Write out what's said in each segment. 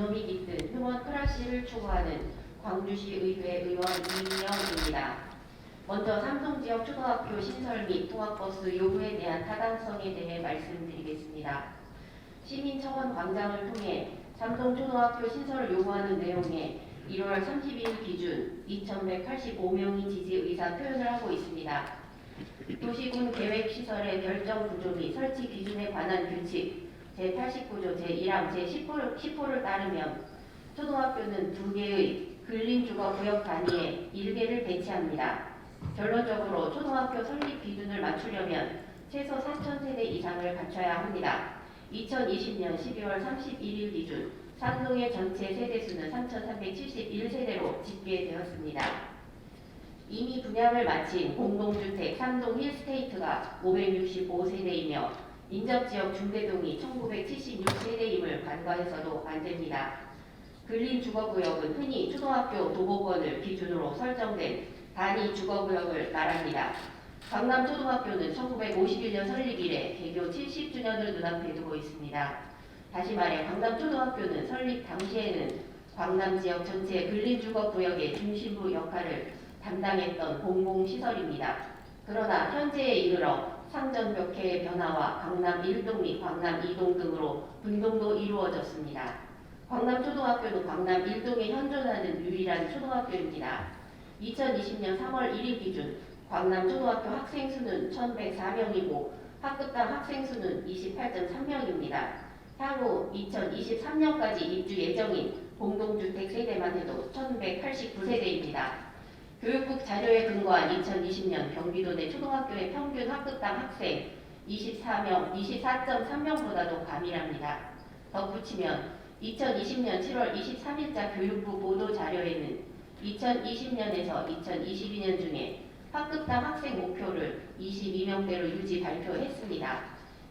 그놈이 깃든 흥원 크라시를 추구하는 광주시 의회 의원 이민영입니다. 먼저 삼성지역 초등학교 신설 및 통학버스 요구에 대한 타당성에 대해 말씀드리겠습니다. 시민청원 광장을 통해 삼성초등학교 신설을 요구하는 내용에 1월 30일 기준 2,185명이 지지 의사 표현을 하고 있습니다. 도시군 계획시설의 결정 구조 및 설치 기준에 관한 규칙 제89조 제1항 제10호를 따르면 초등학교는 2개의 근린주거구역 단위에 1개를 배치합니다. 결론적으로 초등학교 설립 기준을 맞추려면 최소 4,000세대 이상을 갖춰야 합니다. 2020년 12월 31일 기준 삼동의 전체 세대수는 3,371세대로 집계되었습니다. 이미 분양을 마친 공동주택 삼동 힐스테이트가 565세대이며 인접지역 중대동이 1976세대임을 간과해서도 안됩니다. 근린주거구역은 흔히 초등학교 도보권을 기준으로 설정된 단위 주거구역을 말합니다. 강남초등학교는 1951년 설립 이래 개교 70주년을 눈앞에 두고 있습니다. 다시 말해 강남초등학교는 설립 당시에는 광남지역 전체 근린주거구역의 중심부 역할을 담당했던 공공시설입니다. 그러나 현재에 이르러 상전벽해의 변화와 강남 1동 및 강남 2동 등으로 분동도 이루어졌습니다. 광남초등학교는 강남 1동에 현존하는 유일한 초등학교입니다. 2020년 3월 1일 기준 광남초등학교 학생수는 1,104명이고 학급당 학생수는 28.3명입니다. 향후 2023년까지 입주 예정인 공동주택 세대만 해도 1,189세대입니다. 교육부 자료에 근거한 2020년 경기도 내 초등학교의 평균 학급당 학생 24.3명보다도 과밀합니다. 덧붙이면 2020년 7월 23일자 교육부 보도 자료에는 2020년에서 2022년 중에 학급당 학생 목표를 22명대로 유지 발표했습니다.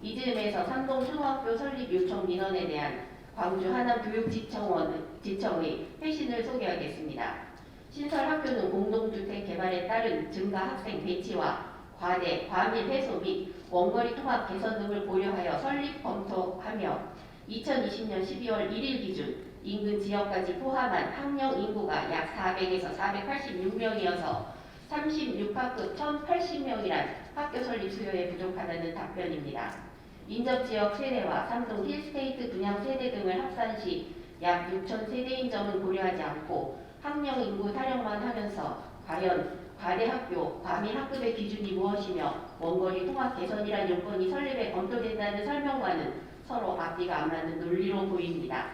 이즈음에서 삼동초등학교 설립 요청 민원에 대한 광주 하남교육지청의 회신을 소개하겠습니다. 신설 학교는 공동주택 개발에 따른 증가 학생 배치와 과대, 과밀 해소 및 원거리 통합 개선 등을 고려하여 설립 검토하며 2020년 12월 1일 기준 인근 지역까지 포함한 학령 인구가 약 400에서 486명이어서 36학급 1,080명이란 학교 설립 수요에 부족하다는 답변입니다. 인접지역 세대와 삼동 힐스테이트 분양 세대 등을 합산 시 약 6,000세대인 점은 고려하지 않고 학령 인구 타령만 하면서 과연 과대학교, 과밀학급의 기준이 무엇이며 원거리 통합 개선이란 요건이 설립에 검토된다는 설명과는 서로 앞뒤가 안 맞는 논리로 보입니다.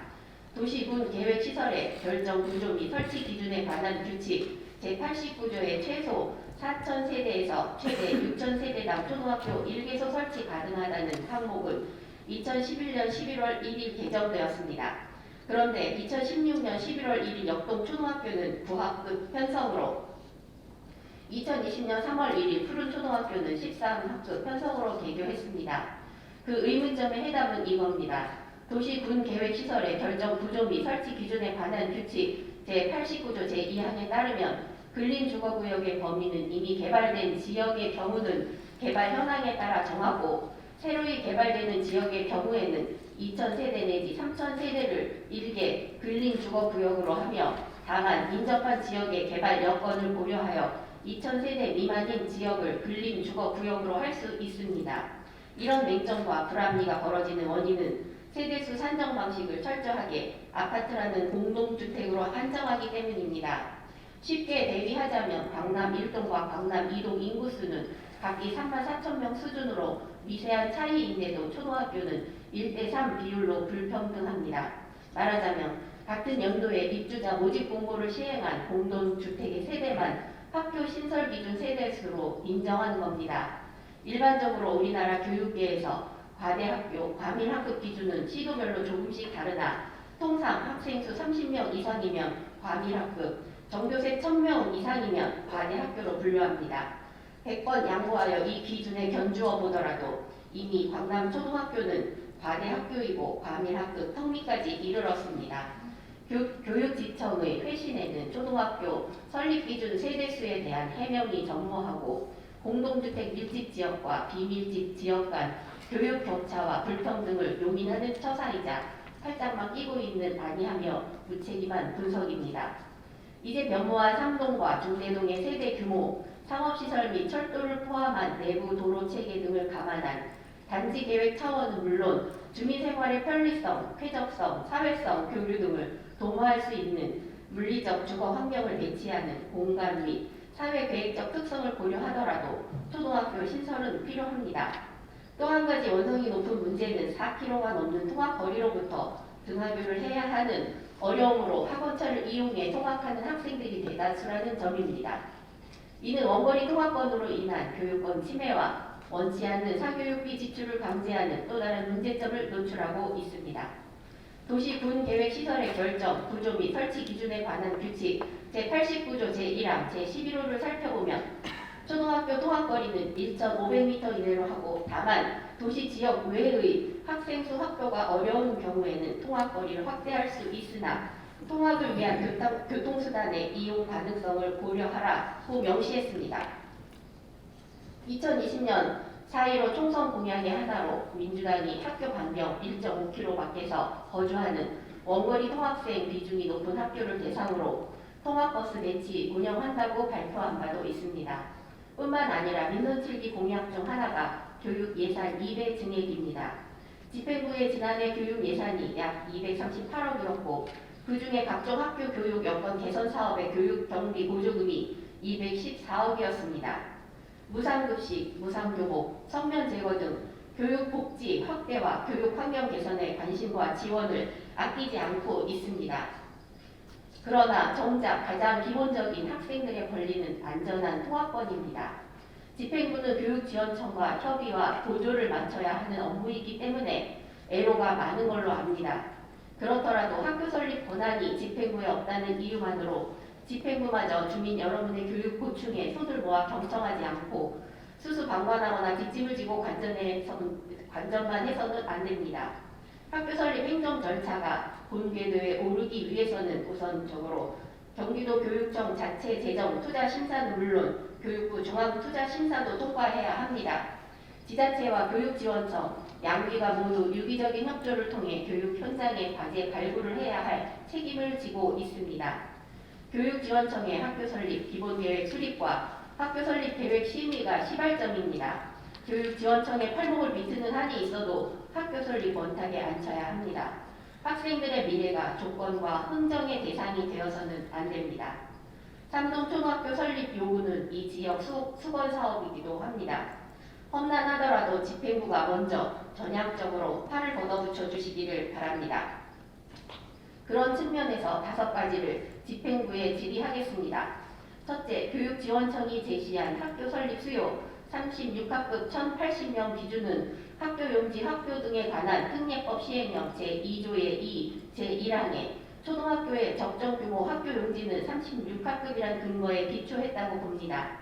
도시군 계획시설의 결정 구조 및 설치 기준에 관한 규칙 제89조의 최소 4,000세대에서 최대 6,000세대당 초등학교 1개소 설치 가능하다는 항목은 2011년 11월 1일 개정되었습니다. 그런데 2016년 11월 1일 역동 초등학교는 9학급 편성으로 2020년 3월 1일 푸른 초등학교는 13학급 편성으로 개교했습니다. 그 의문점의 해답은 이겁니다. 도시군 계획시설의 결정 구조 및 설치 기준에 관한 규칙 제89조 제2항에 따르면 근린주거구역의 범위는 이미 개발된 지역의 경우는 개발 현황에 따라 정하고 새로이 개발되는 지역의 경우에는 2,000세대 내지 3,000세대를 일개 근린주거구역으로 하며 다만 인접한 지역의 개발 여건을 고려하여 2,000세대 미만인 지역을 근린주거구역으로 할 수 있습니다. 이런 맹점과 불합리가 벌어지는 원인은 세대수 산정 방식을 철저하게 아파트라는 공동주택으로 한정하기 때문입니다. 쉽게 대비하자면 강남 1동과 강남 2동 인구수는 각기 34,000명 수준으로 미세한 차이인데도 초등학교는 1대3 비율로 불평등합니다. 말하자면 같은 연도에 입주자 모집 공고를 시행한 공동주택의 세대만 학교 신설 기준 세대수로 인정하는 겁니다. 일반적으로 우리나라 교육계에서 과대학교, 과밀학급 기준은 시도별로 조금씩 다르나 통상 학생수 30명 이상이면 과밀학급, 전교생 1,000명 이상이면 과대학교로 분류합니다. 100번 양보하여 이 기준에 견주어 보더라도 이미 광남초등학교는 과대학교이고 과밀학급 턱밑까지 이르렀습니다. 교육지청의 회신에는 초등학교 설립기준 세대수에 대한 해명이 전무하고 공동주택 밀집지역과 비밀집 지역 간 교육 격차와 불평등을 용인하는 처사이자 팔짱만 끼고 있는 아니하며 무책임한 분석입니다. 이제 변모한 삼동과 중대동의 세대 규모, 상업시설 및 철도를 포함한 내부 도로 체계 등을 감안한 단지 계획 차원은 물론 주민 생활의 편리성, 쾌적성, 사회성, 교류 등을 도모할 수 있는 물리적 주거 환경을 배치하는 공간 및 사회 계획적 특성을 고려하더라도 초등학교 신설은 필요합니다. 또 한 가지 원성이 높은 문제는 4km가 넘는 통학거리로부터 등하교를 해야 하는 어려움으로 학원차를 이용해 통학하는 학생들이 대다수라는 점입니다. 이는 원거리 통학권으로 인한 교육권 침해와 원치 않는 사교육비 지출을 방지하는 또 다른 문제점을 노출하고 있습니다. 도시군 계획 시설의 결정, 구조 및 설치 기준에 관한 규칙 제89조 제1항 제11호를 살펴보면 초등학교 통학거리는 1,500m 이내로 하고 다만 도시 지역 외의 학생 수 확보가 어려운 경우에는 통학거리를 확대할 수 있으나 통학을 위한 교통수단의 이용 가능성을 고려하라고 명시했습니다. 2020년 4.15 총선 공약의 하나로 민주당이 학교 반경 1.5km 밖에서 거주하는 원거리 통학생 비중이 높은 학교를 대상으로 통학버스 배치 운영한다고 발표한 바도 있습니다. 뿐만 아니라 민선 7기 공약 중 하나가 교육 예산 2배 증액입니다. 집행부의 지난해 교육 예산이 약 238억이었고 그 중에 각종 학교 교육 여건 개선 사업의 교육 경비 보조금이 214억이었습니다. 무상급식, 무상교복, 성면 제거 등 교육 복지 확대와 교육 환경 개선에 관심과 지원을 아끼지 않고 있습니다. 그러나 정작 가장 기본적인 학생들의 권리는 안전한 통학권입니다. 집행부는 교육지원청과 협의와 보조를 맞춰야 하는 업무이기 때문에 애로가 많은 걸로 압니다. 그렇더라도 학교 설립 권한이 집행부에 없다는 이유만으로 집행부마저 주민 여러분의 교육 보충에 손을 모아 경청하지 않고 수수방관하거나 뒷짐을 지고 관전만 해서는 안 됩니다. 학교 설립 행정 절차가 본궤도에 오르기 위해서는 우선적으로 경기도 교육청 자체 재정 투자 심사는 물론 교육부 중앙 투자 심사도 통과해야 합니다. 지자체와 교육지원청, 양위가 모두 유기적인 협조를 통해 교육 현장의 과제 발굴을 해야 할 책임을 지고 있습니다. 교육지원청의 학교 설립 기본계획 수립과 학교 설립 계획 심의가 시발점입니다. 교육지원청의 팔목을 비트는 한이 있어도 학교 설립 원탁에 앉혀야 합니다. 학생들의 미래가 조건과 흥정의 대상이 되어서는 안 됩니다. 삼동초등학교 설립 요구는 이 지역 수건 사업이기도 합니다. 험난하더라도 집행부가 먼저 전향적으로 팔을 걷어붙여 주시기를 바랍니다. 그런 측면에서 5가지를 집행부에 질의하겠습니다. 첫째, 교육지원청이 제시한 학교 설립 수요 36학급 1080명 기준은 학교용지 확보 등에 관한 특례법 시행령 제2조의 2, 제1항에 초등학교의 적정규모 학교용지는 36학급이란 근거에 기초했다고 봅니다.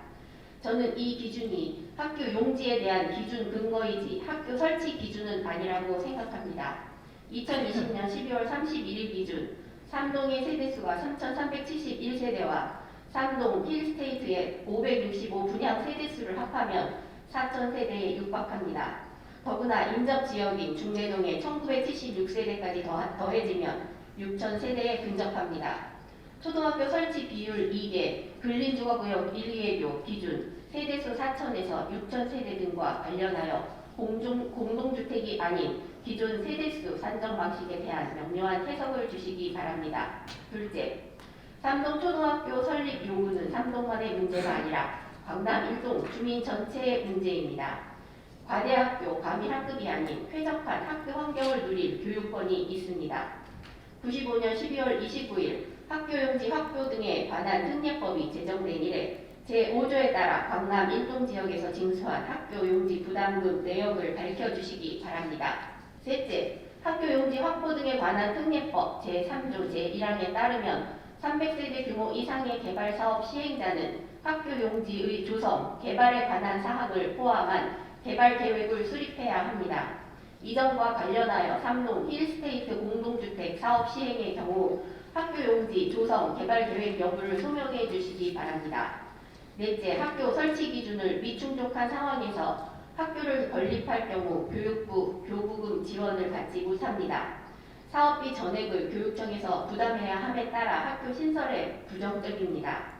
저는 이 기준이 학교 용지에 대한 기준 근거이지 학교 설치 기준은 아니라고 생각합니다. 2020년 12월 31일 기준 삼동의 세대수가 3,371세대와 삼동 힐스테이트의 565 분양 세대수를 합하면 4,000세대에 육박합니다. 더구나 인접지역인 중대동의 1976세대까지 더해지면 6,000세대에 근접합니다. 초등학교 설치 비율 2개, 근린주거구역 1, 2개교 기준 세대수 4,000에서 6,000세대 등과 관련하여 공동주택이 아닌 기존 세대수 산정 방식에 대한 명료한 해석을 주시기 바랍니다. 둘째, 삼동초등학교 설립 요구는 삼동만의 문제가 아니라 광남 1동 주민 전체의 문제입니다. 과대학교, 과밀학급이 아닌 쾌적한 학교 환경을 누릴 교육권이 있습니다. 95년 12월 29일 학교용지 확보 등에 관한 특례법이 제정된 이래 제5조에 따라 광남 1동 지역에서 징수한 학교용지 부담금 내역을 밝혀주시기 바랍니다. 셋째, 학교용지 확보 등에 관한 특례법 제3조 제1항에 따르면 300세대 규모 이상의 개발사업 시행자는 학교용지의 조성, 개발에 관한 사항을 포함한 개발 계획을 수립해야 합니다. 이전과 관련하여 삼동 힐스테이트 공동주택 사업 시행의 경우 학교용지 조성, 개발 계획 여부를 소명해 주시기 바랍니다. 넷째, 학교 설치 기준을 미충족한 상황에서 학교를 건립할 경우 교육부 교부금 지원을 받지 못합니다. 사업비 전액을 교육청에서 부담해야 함에 따라 학교 신설에 부정적입니다.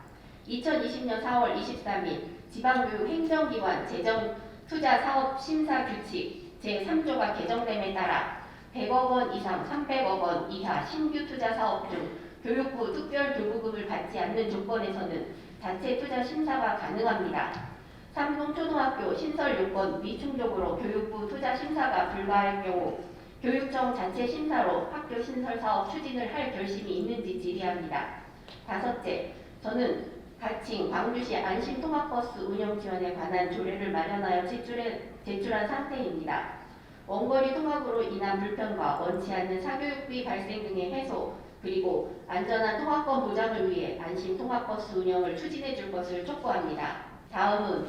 2020년 4월 23일 지방교육행정기관 재정투자사업심사규칙 제3조가 개정됨에 따라 100억 원 이상 300억 원 이하 신규 투자 사업 중 교육부 특별교부금을 받지 않는 조건에서는 자체 투자 심사가 가능합니다. 삼동초등학교 신설 요건 미충족으로 교육부 투자 심사가 불가할 경우 교육청 자체 심사로 학교 신설 사업 추진을 할 결심이 있는지 질의합니다. 다섯째, 저는 가칭 광주시 안심통합버스 운영 지원에 관한 조례를 마련하여 제출한 상태입니다. 원거리 통학으로 인한 불편과 원치 않는 사교육비 발생 등의 해소, 그리고 안전한 통학권 보장을 위해 안심통합버스 운영을 추진해 줄 것을 촉구합니다. 다음은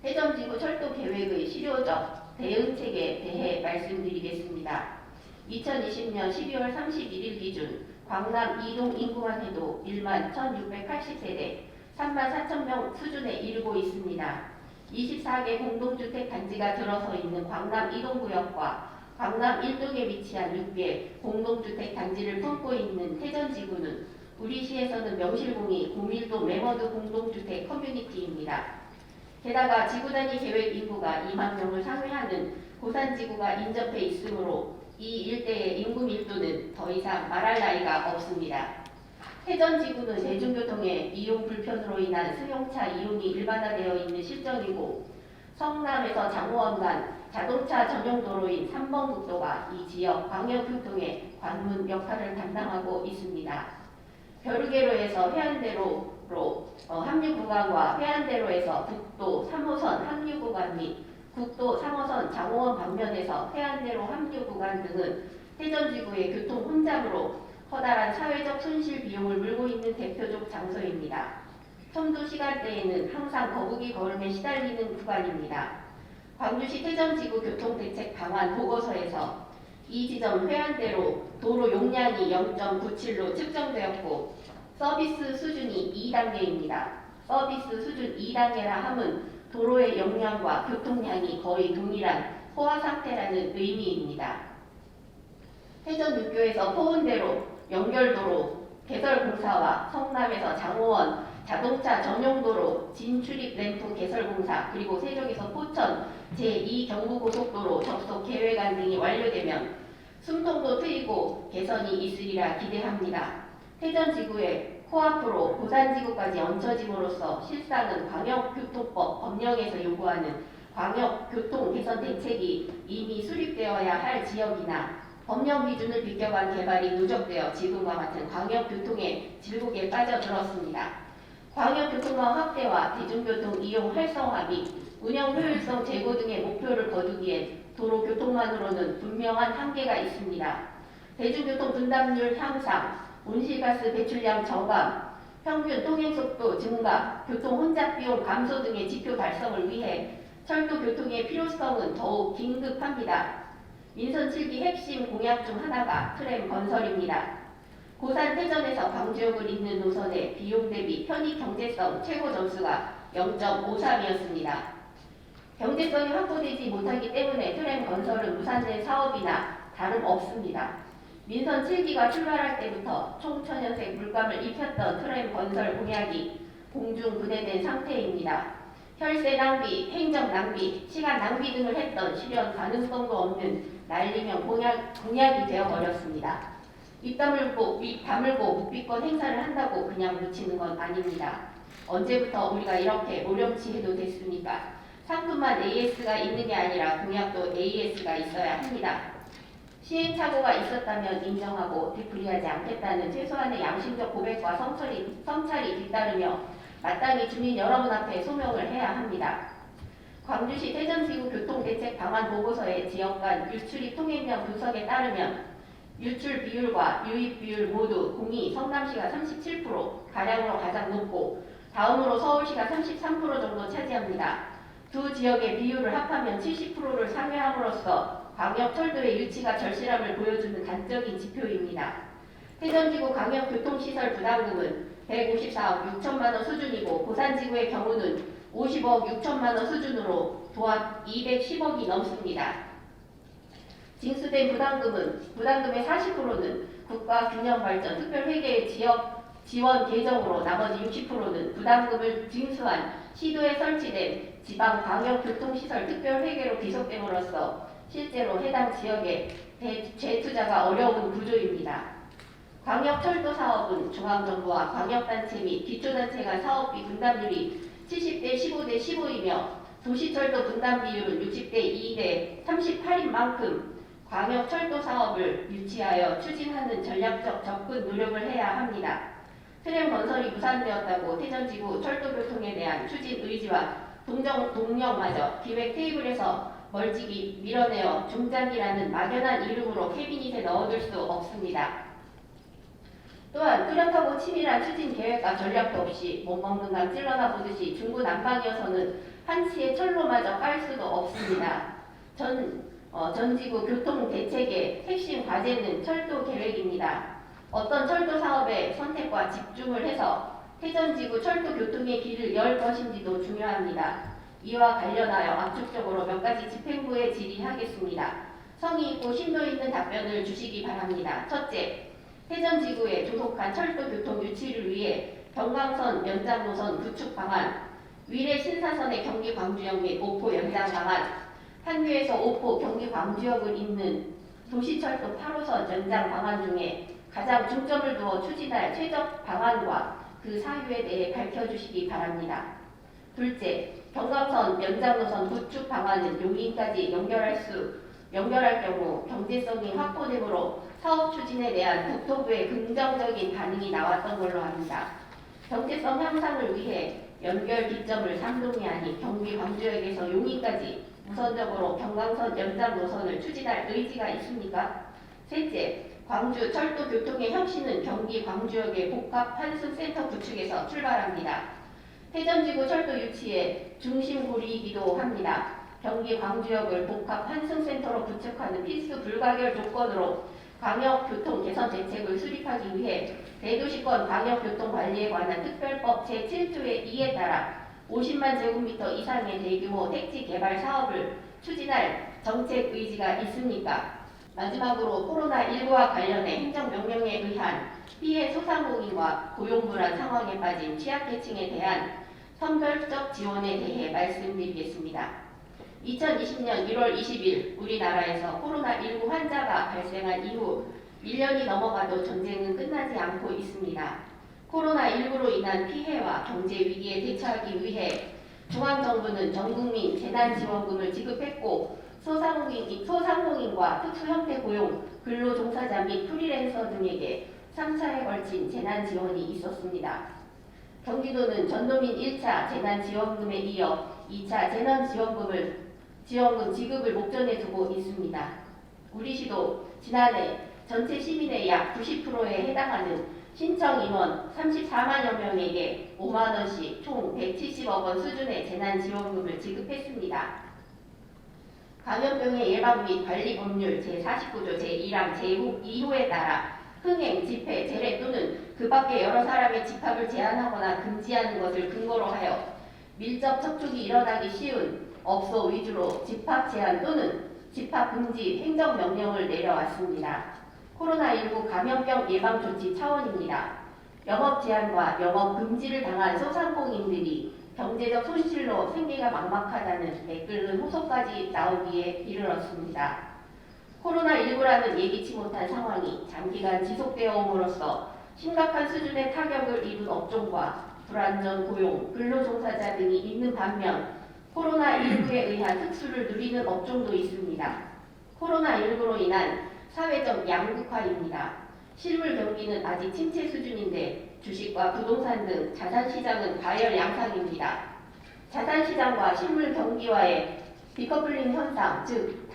대전지구 철도 계획의 실효적 대응책에 대해 말씀드리겠습니다. 2020년 12월 31일 기준 광남 이동 인구만 해도 1만 1,680세대, 3만 4천명 수준에 이르고 있습니다. 24개 공동주택 단지가 들어서 있는 광남 이동구역과 광남 1동에 위치한 6개 공동주택 단지를 품고 있는 태전지구는 우리 시에서는 명실공히 고밀도 매머드 공동주택 커뮤니티입니다. 게다가 지구단위 계획 인구가 2만 명을 상회하는 고산지구가 인접해 있으므로 이 일대의 인구 밀도는 더 이상 말할 나위가 없습니다. 태전지구는 대중교통의 이용 불편으로 인한 승용차 이용이 일반화되어 있는 실정이고 성남에서 장호원 간 자동차 전용 도로인 3번 국도가 이 지역 광역교통의 관문 역할을 담당하고 있습니다. 벼르게로에서 해안대로로 합류 구간과 해안대로에서 국도 3호선 합류 구간 및 국도 3호선 장호원 방면에서 해안대로 합류 구간 등은 태전지구의 교통 혼잡으로 커다란 사회적 손실 비용을 물고 있는 대표적 장소입니다. 청도 시간대에는 항상 거북이 걸음에 시달리는 구간입니다. 광주시 태전지구 교통대책 방안 보고서에서 이 지점 해안대로 도로 용량이 0.97로 측정되었고 서비스 수준이 2단계입니다. 서비스 수준 2단계라 함은 도로의 용량과 교통량이 거의 동일한 포화 상태라는 의미입니다. 태전육교에서 포운대로 연결도로 개설공사와 성남에서 장호원 자동차 전용도로 진출입 램프 개설공사 그리고 세종에서 포천 제2경부고속도로 접속 계획안 등이 완료되면 숨통도 트이고 개선이 있으리라 기대합니다. 태전지구의 코앞으로 고산지구까지 얹혀짐으로써 실상은 광역교통법 법령에서 요구하는 광역교통 개선 대책이 이미 수립되어야 할 지역이나 법령 기준을 비껴간 개발이 누적되어 지금과 같은 광역교통의 질곡에 빠져들었습니다. 광역교통망 확대와 대중교통 이용 활성화 및 운영 효율성 제고 등의 목표를 거두기엔 도로 교통만으로는 분명한 한계가 있습니다. 대중교통 분담률 향상, 온실가스 배출량 저감, 평균 통행속도 증가, 교통 혼잡 비용 감소 등의 지표 달성을 위해 철도 교통의 필요성은 더욱 긴급합니다. 민선 7기 핵심 공약 중 하나가 트램 건설입니다. 고산 태전에서 광주역을 잇는 노선의 비용 대비 편의 경제성 최고 점수가 0.53이었습니다. 경제성이 확보되지 못하기 때문에 트램 건설은 무산된 사업이나 다름없습니다. 민선 7기가 출발할 때부터 총천연색 물감을 입혔던 트램 건설 공약이 공중 분해된 상태입니다. 혈세 낭비, 행정 낭비, 시간 낭비 등을 했던 실현 가능성도 없는 날리면 공약이 되어버렸습니다. 입 다물고 묵비권 행사를 한다고 그냥 묻히는 건 아닙니다. 언제부터 우리가 이렇게 모렴치해도 됐습니까? 상품만 AS가 있는 게 아니라 공약도 AS가 있어야 합니다. 시행착오가 있었다면 인정하고 되풀이하지 않겠다는 최소한의 양심적 고백과 성찰이 뒤따르며 마땅히 주민 여러분 앞에 소명을 해야 합니다. 광주시 태전지구 교통대책 방안 보고서의 지역 간 유출입 통행량 분석에 따르면 유출 비율과 유입 비율 모두 공이 성남시가 37% 가량으로 가장 높고 다음으로 서울시가 33% 정도 차지합니다. 두 지역의 비율을 합하면 70%를 상회함으로써 광역철도의 유치가 절실함을 보여주는 단적인 지표입니다. 태전지구 광역교통시설 부담금은 154억 6천만 원 수준이고 고산지구의 경우는 50억 6천만 원 수준으로 도합 210억이 넘습니다. 징수된 부담금의 40%는 국가균형발전 특별회계의 지역 지원 계정으로 나머지 60%는 부담금을 징수한 시도에 설치된 지방광역교통시설 특별회계로 귀속됨으로써 실제로 해당 지역의 재투자가 어려운 구조입니다. 광역철도 사업은 중앙정부와 광역단체 및 기초단체 간 사업비 분담률이 70대 15대 15이며 도시철도 분담 비율은 60대 2대 38인 만큼 광역철도 사업을 유치하여 추진하는 전략적 접근 노력을 해야 합니다. 트램 건설이 무산되었다고 태전지구 철도교통에 대한 추진 의지와 동력마저 기획 테이블에서 멀찍이 밀어내어 중장기라는 막연한 이름으로 캐비닛에 넣어둘 수 없습니다. 또한 뚜렷하고 치밀한 추진 계획과 전략도 없이 못 먹는 감 찔러나 보듯이 중구난방이어서는 한치의 철로마저 깔 수도 없습니다. 전지구 교통 대책의 핵심 과제는 철도 계획입니다. 어떤 철도 사업의 선택과 집중을 해서 태전지구 철도 교통의 길을 열 것인지도 중요합니다. 이와 관련하여 압축적으로 몇 가지 집행부에 질의하겠습니다. 성의 있고 심도 있는 답변을 주시기 바랍니다. 첫째, 태전지구의 조속한 철도 교통 유치를 위해 경강선 연장 노선 구축 방안, 위례 신사선의 경기 광주역 및 오포 연장 방안, 한교에서 오포 경기 광주역을 잇는 도시철도 8호선 연장 방안 중에 가장 중점을 두어 추진할 최적 방안과 그 사유에 대해 밝혀주시기 바랍니다. 둘째, 경강선 연장 노선 구축 방안은 용인까지 연결할 경우 경제성이 확보되므로 사업 추진에 대한 국토부의 긍정적인 반응이 나왔던 걸로 압니다. 경제성 향상을 위해 연결 기점을 상동이 아닌 경기 광주역에서 용인까지 우선적으로 경강선 연장 노선을 추진할 의지가 있습니까? 셋째, 광주 철도 교통의 혁신은 경기 광주역의 복합 환승센터 구축에서 출발합니다. 태전지구 철도 유치의 중심고리이기도 합니다. 경기 광주역을 복합 환승센터로 구축하는 필수 불가결 조건으로 광역교통 개선 대책을 수립하기 위해 대도시권 광역교통관리에 관한 특별법 제7조의 2에 따라 50만 제곱미터 이상의 대규모 택지 개발 사업을 추진할 정책 의지가 있습니까? 마지막으로 코로나19와 관련해 행정명령에 의한 피해 소상공인과 고용불안 상황에 빠진 취약계층에 대한 선별적 지원에 대해 말씀드리겠습니다. 2020년 1월 20일 우리나라에서 코로나19 환자가 발생한 이후 1년이 넘어가도 전쟁은 끝나지 않고 있습니다. 코로나19로 인한 피해와 경제 위기에 대처하기 위해 중앙정부는 전국민 재난지원금을 지급했고 소상공인과 특수형태 고용, 근로종사자 및 프리랜서 등에게 3차에 걸친 재난지원이 있었습니다. 경기도는 전도민 1차 재난지원금에 이어 2차 지원금 지급을 목전에 두고 있습니다. 우리 시도 지난해 전체 시민의 약 90%에 해당하는 신청 인원 34만여 명에게 5만원씩 총 170억 원 수준의 재난지원금을 지급했습니다. 감염병의 예방 및 관리 법률 제49조 제1항 제2호에 따라 흥행, 집회, 재래 또는 그 밖에 여러 사람의 집합을 제한하거나 금지하는 것을 근거로 하여 밀접 접촉이 일어나기 쉬운 업소 위주로 집합 제한 또는 집합 금지 행정명령을 내려왔습니다. 코로나19 감염병 예방 조치 차원입니다. 영업 제한과 영업 금지를 당한 소상공인들이 경제적 손실로 생계가 막막하다는 내끓는 호소까지 나오기에 이르렀습니다. 코로나19라는 예기치 못한 상황이 장기간 지속되어 옴으로써 심각한 수준의 타격을 입은 업종과 불안전 고용, 근로종사자 등이 있는 반면 코로나19에 의한 특수를 누리는 업종도 있습니다. 코로나19로 인한 사회적 양극화입니다. 실물 경기는 아직 침체 수준인데 주식과 부동산 등 자산시장은 과열 양상입니다. 자산시장과 실물 경기와의 디커플링 현상, 즉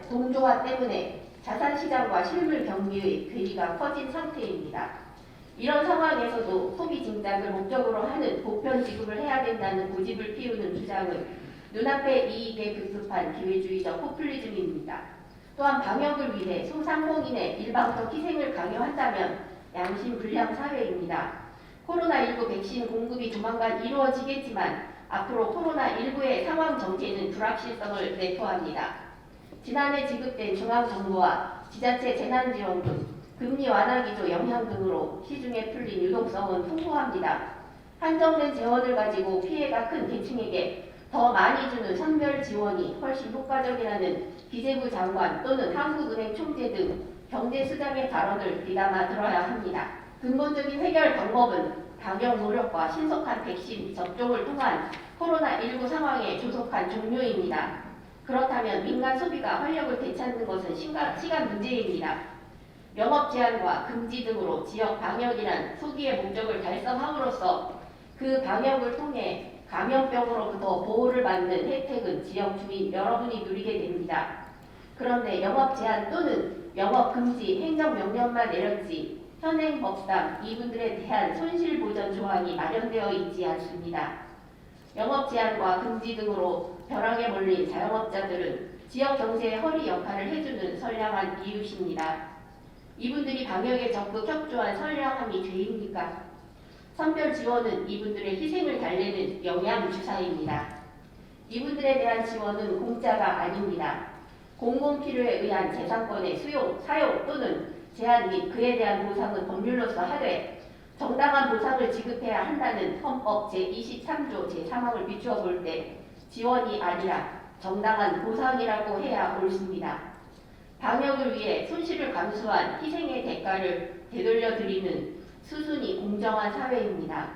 동조화 때문에 자산시장과 실물 경기의 괴리가 커진 상태입니다. 이런 상황에서도 소비 증작을 목적으로 하는 보편 지급을 해야 된다는 고집을 피우는 주장은 눈앞의 이익에 급급한 기회주의적 포퓰리즘입니다. 또한 방역을 위해 소상공인의 일방적 희생을 강요한다면 양심불량 사회입니다. 코로나19 백신 공급이 조만간 이루어지겠지만 앞으로 코로나19의 상황 전개는 불확실성을 내포합니다. 지난해 지급된 중앙정부와 지자체 재난지원금, 금리 완화 기조 영향 등으로 시중에 풀린 유동성은 풍부합니다. 한정된 재원을 가지고 피해가 큰 계층에게 더 많이 주는 선별 지원이 훨씬 효과적이라는 기재부 장관 또는 한국은행 총재 등 경제수장의 발언을 귀담아 들어야 합니다. 근본적인 해결 방법은 방역 노력과 신속한 백신 접종을 통한 코로나19 상황의 조속한 종료입니다. 그렇다면 민간 소비가 활력을 되찾는 것은 시간 문제입니다. 영업 제한과 금지 등으로 지역 방역이란 소기의 목적을 달성함으로써 그 방역을 통해 감염병으로부터 보호를 받는 혜택은 지역 주민 여러분이 누리게 됩니다. 그런데 영업 제한 또는 영업 금지 행정명령만 내렸지 현행 법상 이분들에 대한 손실보전 조항이 마련되어 있지 않습니다. 영업 제한과 금지 등으로 벼랑에 몰린 자영업자들은 지역 경제의 허리 역할을 해주는 선량한 이웃입니다. 이분들이 방역에 적극 협조한 선량함이 죄입니까? 선별 지원은 이분들의 희생을 달래는 영양주사입니다. 이분들에 대한 지원은 공짜가 아닙니다. 공공 필요에 의한 재산권의 사용 또는 제한 및 그에 대한 보상은 법률로서 하되 정당한 보상을 지급해야 한다는 헌법 제23조 제3항을 비추어 볼 때 지원이 아니라 정당한 보상이라고 해야 옳습니다. 방역을 위해 손실을 감수한 희생의 대가를 되돌려드리는 수순이 공정한 사회입니다.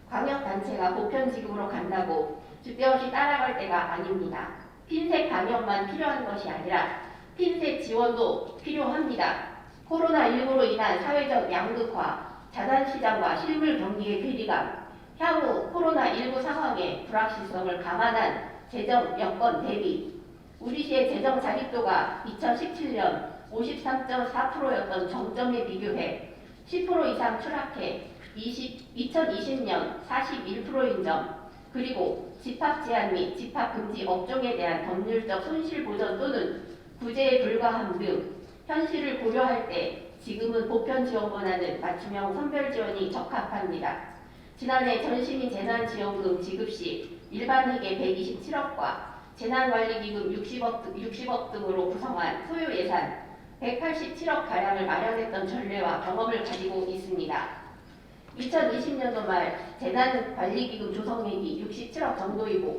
광역단체가 보편지급으로 간다고 주대없이 따라갈 때가 아닙니다. 핀셋 방역만 필요한 것이 아니라 핀셋 지원도 필요합니다. 코로나19로 인한 사회적 양극화, 자산시장과 실물 경기의 괴리감, 향후 코로나19 상황의 불확실성을 감안한 재정 여건 대비, 우리 시의 재정 자립도가 2017년 53.4%였던 정점에 비교해 10% 이상 추락해 2020년 41%인 점, 그리고 집합 제한 및 집합 금지 업종에 대한 법률적 손실 보전 또는 구제에 불과함 등 현실을 고려할 때 지금은 보편 지원보다는 맞춤형 선별 지원이 적합합니다. 지난해 전시민 재난지원금 지급 시 일반회계 127억과 재난관리기금 60억 등으로 구성한 소요 예산 187억 가량을 마련했던 전례와 경험을 가지고 있습니다. 2020년도 말 재난관리기금 조성액이 67억 정도이고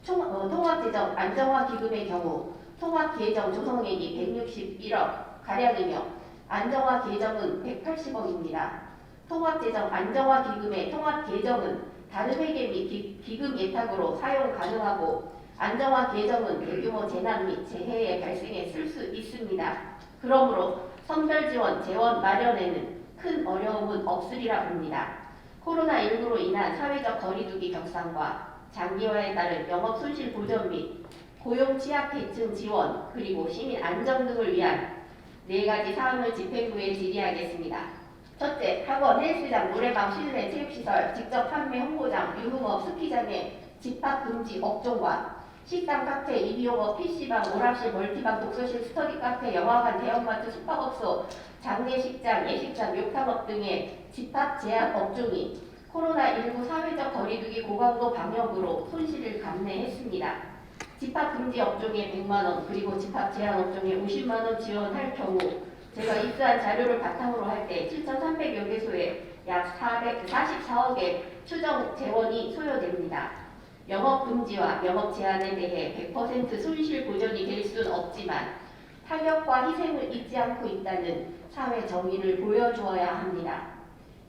통합재정 안정화기금의 경우 통합계정 조성액이 161억 가량이며 안정화계정은 180억입니다. 통합재정 안정화기금의 통합계정은 다른 회계 및 기금 예탁으로 사용 가능하고 안정화계정은 대규모 재난 및 재해의 발생에 쓸 수 있습니다. 그러므로 선별지원 재원 마련에는 큰 어려움은 없으리라 봅니다. 코로나19로 인한 사회적 거리두기 격상과 장기화에 따른 영업 손실 보전 및 고용 취약 계층 지원 그리고 시민 안정 등을 위한 4가지 사항을 집행부에 질의하겠습니다. 첫째, 학원, 헬스장, 노래방, 실내 체육시설, 직접 판매 홍보장, 유흥업, 스키장의 집합 금지 업종과 식당, 카페, 이비용업, PC방, 오락실, 멀티방, 독서실, 스터디 카페, 영화관, 대형마트, 숙박업소, 장례식장, 예식장, 욕탕업 등의 집합 제한 업종이 코로나19 사회적 거리두기 고강도 방역으로 손실을 감내했습니다. 집합 금지 업종에 100만원 그리고 집합 제한 업종에 50만원 지원할 경우 제가 입수한 자료를 바탕으로 할 때 7,300여 개소에 약 444억의 추정 재원이 소요됩니다. 영업 금지와 영업 제한에 대해 100% 손실 보전이 될 수는 없지만 타격과 희생을 잊지 않고 있다는 사회 정의를 보여주어야 합니다.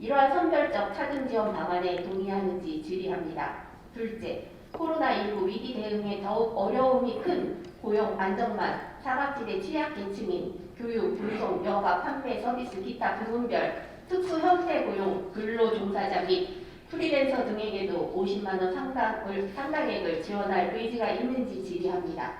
이러한 선별적 차등 지원 방안에 동의하는지 질의합니다. 둘째, 코로나19 위기 대응에 더욱 어려움이 큰 고용 안정만 사각지대 취약계층인 교육, 운송, 여가, 판매, 서비스, 기타 부문별 특수 형태 고용 근로종사자 및 프리랜서 등에게도 50만원 상당액을 지원할 의지가 있는지 질의합니다.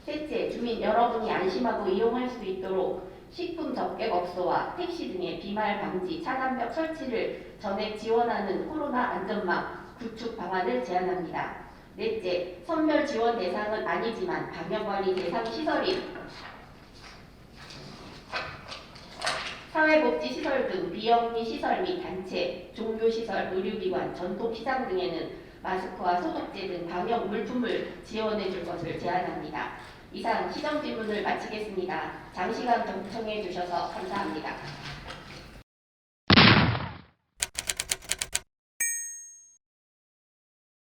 셋째, 주민 여러분이 안심하고 이용할 수 있도록 식품 접객업소와 택시 등의 비말 방지 차단벽 설치를 전액 지원하는 코로나 안전망 구축 방안을 제안합니다. 넷째, 선별 지원 대상은 아니지만 방역관리 대상 시설인 사회복지시설 등 비영리 시설 및 단체, 종교시설, 의료기관, 전통시장 등에는 마스크와 소독제 등 방역 물품을 지원해 줄 것을 제안합니다. 이상 시정 질문을 마치겠습니다. 장시간 경청해 주셔서 감사합니다.